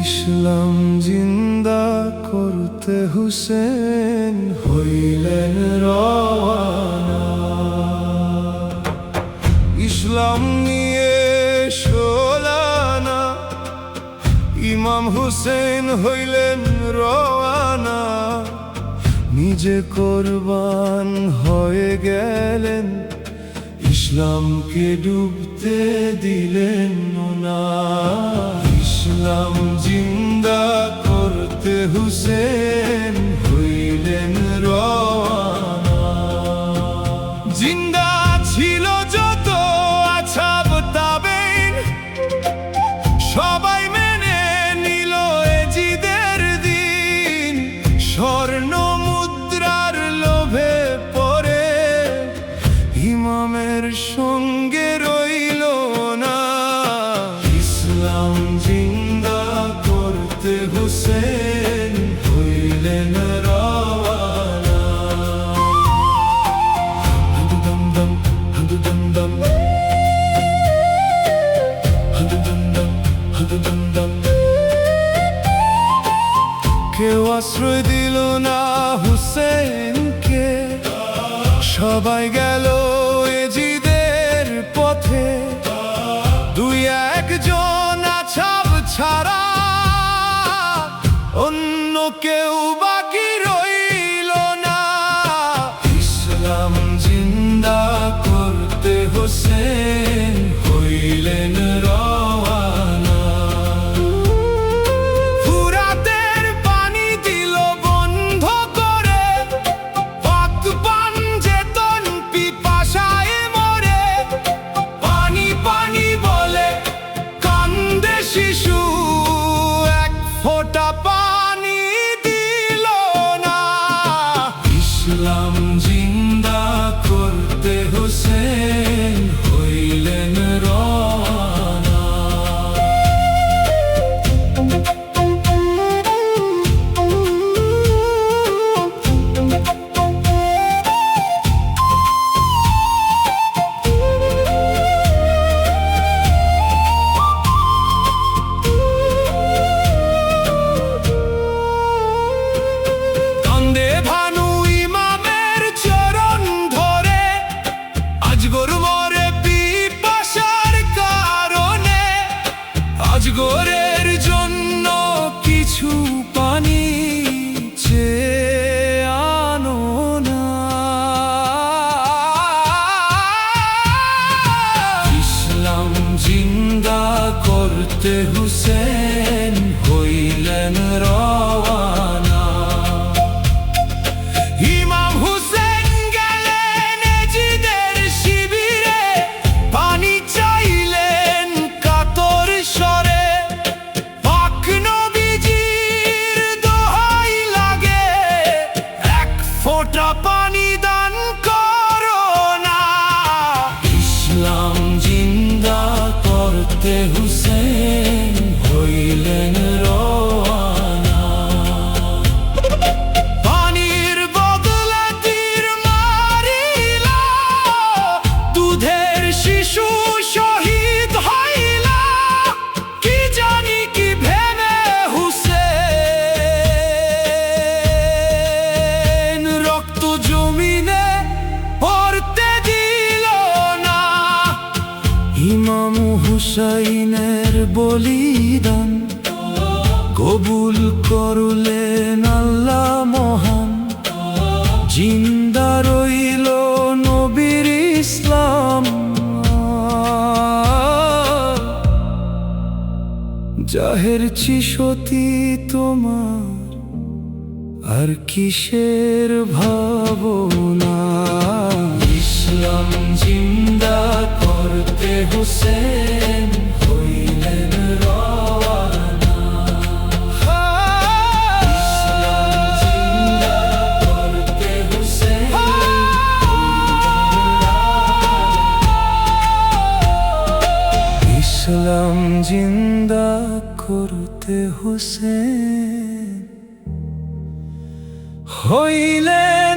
ইসলাম জিন্দা করতে হুসেন হইলেন রওয়ানা। ইসলাম নিয়ে শোলানা, ইমাম হুসেন হইলেন রওয়ানা। নিজে কোরবান হয়ে গেলেন, ইসলামকে ডুবতে দিলেন না। ইসলাম জিন্দা করতে হুসেন হইলেন রওয়ানা। জিন্দা ছিল যত আছাব তাবেইন, সবাই মেনে নিল এজিদের দিন। স্বর্ণ মুদ্রার লোভে পড়ে ইমামের সঙ্গে রইল না। ইসলাম জিন্দা করতে হুসেন হইলেন রওয়ানা। হাদু দম দম, হাদু দম দম, হাদু দম দম, হাদু দম দম। কেউ আশ্রয় দিল না হুসেনকে, সবাই গেল এজিদের পথে। দুই একজন আছাব ছাড়া অন্য কেউ বাকি রইল না। ইসলাম জিন্দা করতে হুসেন হইলেন রওয়ানা। ফুরাতের পানি দিল বন্ধ করে, পাক পান যেতন পিপাসায় মরে। পানি পানি বলে কান্দে শিশু, এক ফোঁটা পানি দিল না। ইসলাম জিন্দা করতে হুসেন হইলেন রওয়ানা। কান্দে ভানু ইমামের চরণ ধরে, আজগর মরে পিপাসার কারণে। আজগরের জন্য কিছু পানি চেয়ে আনো না। ইসলাম জিন্দা করতে হুসেন হইলেন রওয়ানা। ইমাম হুসেন গেলেন এজিদের শিবিরে, পানি চাইলেন কাতর স্বরে। পাক নবীজির দোহাই লাগে, এক ফোঁটা পানি দান করো না। ইসলাম জিন্দা করতে হুসেন হইলেন রওয়ানা। পানির বদলে তীর মারিল, দুধের শিশু শহীদ হইল। কি জানি কি ভেবে হুসেন রক্ত জমিনে পড়তে দিল না। ইমাম হুসাইনের বলিদান কবুল করলেন আল্লাহ মহান। জিন্দা রইল নবীর ইসলাম। জাহের চিশতি তোমার আর কিসের ভাবনা। ইসলাম জিন্দা করতে হুসেন হইলেন রওয়ানা। ইসলাম জিন্দা করতে হুসেন ইসলাম জিন্দা করতে হুসেন হইলেন